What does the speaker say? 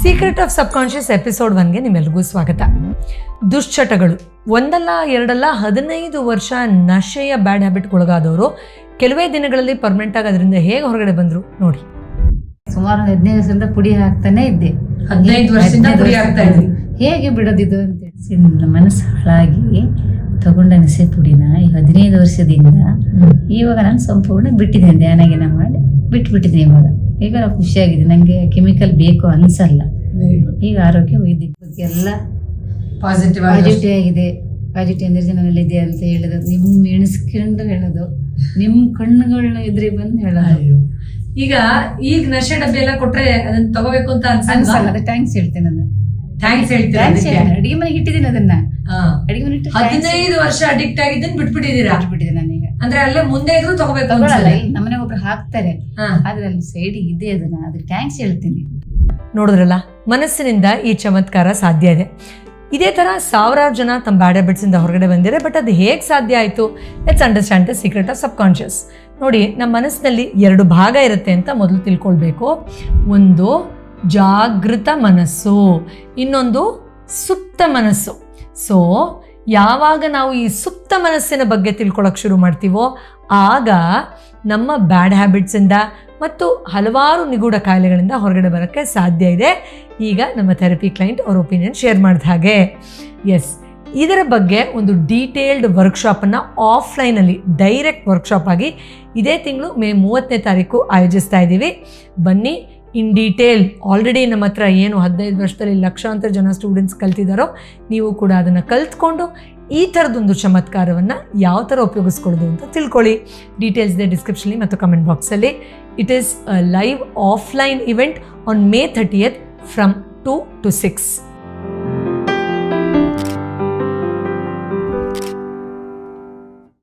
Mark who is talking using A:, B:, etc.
A: Secret of subconscious episode 1ಗೆ ನಿಮ್ಮೆಲ್ರಿಗೂ ಸ್ವಾಗತ. ದುಶ್ಚಟಗಳು ಒಂದಲ್ಲ ಎರಡಲ್ಲ 15 ವರ್ಷ ನಶೆಯ ಬ್ಯಾಡ್ ಹ್ಯಾಬಿಟ್ಗೊಳಗಾದವರು ಕೆಲವೇ ದಿನಗಳಲ್ಲಿ ಪರ್ಮನೆಂಟ್ ಆಗಿ ಅದರಿಂದ ಹೇಗೆ ಹೊರಗಡೆ ಬಂದರು ನೋಡಿ.
B: ಸುಮಾರು 15 ವರ್ಷದಿಂದ ಪುಡಿ ಹಾಕ್ತಾನೆ ಇದ್ದೆ.
A: 15 ವರ್ಷದಿಂದ ಪುಡಿ ಹಾಕ್ತಾ ಇದ್ದೆ.
B: ಹೇಗೆ ಬಿಡೋದಿದ್ದು ಅಂತ ಹೇಳಿ ನನ್ನ ಮನಸ್ಸು ಹಾಳಾಗಿ ತಗೊಂಡ ನಸೆ ಪುಡಿನ ಈ 15 ವರ್ಷದಿಂದ ಇವಾಗ ನಾನು ಸಂಪೂರ್ಣ ಬಿಟ್ಟಿದ್ದೇನೆ. ಧ್ಯಾನ ಮಾಡಿ ಬಿಟ್ಬಿಟ್ಟಿದ್ದೀನಿ. ಈಗ ನಾವು ಖುಷಿಯಾಗಿದ್ದೀನಿ. ನನಗೆ ಕೆಮಿಕಲ್ ಬೇಕು ಅನ್ಸಲ್ಲ. ಈಗ ಆರೋಗ್ಯ ವೈದ್ಯಕ ಬಗ್ಗೆ ಎಲ್ಲ ಪಾಸಿಟಿವ್ ಆಗಿದೆ. ಪಾಸಿಟಿವ್ ಎನರ್ಜಿ ನನ್ನಲ್ಲಿದೆ ಅಂತ ಹೇಳೋದು, ನಿಮ್ಮ ಎಣಿಸ್ಕೊಂಡು ಹೇಳೋದು, ನಿಮ್ಮ ಕಣ್ಣುಗಳನ್ನ ಎದುರಿ ಬಂದು ಹೇಳೋದು.
A: ಈಗ ನಶೆ ಡಬ್ಬಿ ಎಲ್ಲ ಕೊಟ್ರೆ ಅದನ್ನ ತಗೋಬೇಕು ಅಂತ
B: ಅನ್ಸಲ್ಲ. ಅದು ಥ್ಯಾಂಕ್ಸ್ ಹೇಳ್ತೇನೆ. ನಾನು
A: ಥ್ಯಾಂಕ್ಸ್ ಹೇಳ್ತೀನಿ.
B: ಅಡಿಗೆ ಮನೆಗೆ ಇಟ್ಟಿದ್ದೀನಿ. ಅದನ್ನ ಅಡಿಗೆ ಮನೆ
A: 15 ವರ್ಷ ಅಡಿಕ್ಟ್ ಆಗಿದ್ದನ್ನು ಬಿಟ್ಬಿಟ್ಟಿದ್ದೀರಾ?
B: ಬಿಟ್ಬಿಟ್ಟಿದ್ದೆ ನಾನೀಗ.
A: ಅಂದ್ರೆ ಅಲ್ಲೇ ಮುಂದೆ ಇದ್ರು ತಗೋಬೇಕು
B: ನಮ್ಮನೆ ಒಬ್ರು ಹಾಕ್ತಾರೆ, ಆದ್ರೆ ಅಲ್ಲಿ ಸೈಡ್ ಇದೆ. ಅದಕ್ಕೆ ಥ್ಯಾಂಕ್ಸ್ ಹೇಳ್ತೀನಿ.
A: ನೋಡಿದ್ರಲ್ಲ, ಮನಸ್ಸಿನಿಂದ ಈ ಚಮತ್ಕಾರ ಸಾಧ್ಯ ಇದೆ. ಇದೇ ಥರ ಸಾವಿರಾರು ಜನ ತಮ್ಮ ಬ್ಯಾಡ್ ಹ್ಯಾಬಿಟ್ಸಿಂದ ಹೊರಗಡೆ ಬಂದಿದ್ದಾರೆ. ಬಟ್ ಅದು ಹೇಗೆ ಸಾಧ್ಯ ಆಯಿತು? Let's understand the secret of subconscious. ನೋಡಿ, ನಮ್ಮ ಮನಸ್ಸಿನಲ್ಲಿ 2 ಭಾಗ ಇರುತ್ತೆ ಅಂತ ಮೊದಲು ತಿಳ್ಕೊಳ್ಬೇಕು. ಒಂದು ಜಾಗೃತ ಮನಸ್ಸು, ಇನ್ನೊಂದು ಸುಪ್ತ ಮನಸ್ಸು. ಸೊ ಯಾವಾಗ ನಾವು ಈ ಸುಪ್ತ ಮನಸ್ಸಿನ ಬಗ್ಗೆ ತಿಳ್ಕೊಳ್ಳೋಕೆ ಶುರು ಮಾಡ್ತೀವೋ ಆಗ ನಮ್ಮ ಬ್ಯಾಡ್ ಹ್ಯಾಬಿಟ್ಸಿಂದ ಮತ್ತು ಹಲವಾರು ನಿಗೂಢ ಕಾಯಿಲೆಗಳಿಂದ ಹೊರಗಡೆ ಬರೋಕ್ಕೆ ಸಾಧ್ಯ ಇದೆ. ಈಗ ನಮ್ಮ ಥೆರಪಿ ಕ್ಲೈಂಟ್ ಅವ್ರ ಒಪಿನಿಯನ್ ಶೇರ್ ಮಾಡಿದ ಹಾಗೆ, ಎಸ್, ಇದರ ಬಗ್ಗೆ ಒಂದು ಡೀಟೇಲ್ಡ್ ವರ್ಕ್ಶಾಪನ್ನು ಆಫ್ಲೈನಲ್ಲಿ ಡೈರೆಕ್ಟ್ ವರ್ಕ್ಶಾಪ್ ಆಗಿ ಇದೇ ತಿಂಗಳು ಮೇ 30ನೇ ತಾರೀಕು ಆಯೋಜಿಸ್ತಾ ಇದ್ದೀವಿ. ಬನ್ನಿ, ಇನ್ ಡೀಟೇಲ್. ಆಲ್ರೆಡಿ ನಮ್ಮ ಹತ್ರ ಏನು 15 ವರ್ಷದಲ್ಲಿ ಲಕ್ಷಾಂತರ ಜನ ಸ್ಟೂಡೆಂಟ್ಸ್ ಕಲ್ತಿದ್ದಾರೋ, ನೀವು ಕೂಡ ಅದನ್ನು ಕಲ್ತ್ಕೊಂಡು ಈ ಥರದೊಂದು ಚಮತ್ಕಾರವನ್ನು ಯಾವ ಥರ ಉಪಯೋಗಿಸ್ಕೊಳ್ಳೋದು ಅಂತ ತಿಳ್ಕೊಳ್ಳಿ. ಡೀಟೇಲ್ಸ್ ಇದೆ ಡಿಸ್ಕ್ರಿಪ್ಷನ್ಲಿ ಮತ್ತು ಕಮೆಂಟ್ ಬಾಕ್ಸಲ್ಲಿ. It is a live offline event on May 30th from 2 to 6.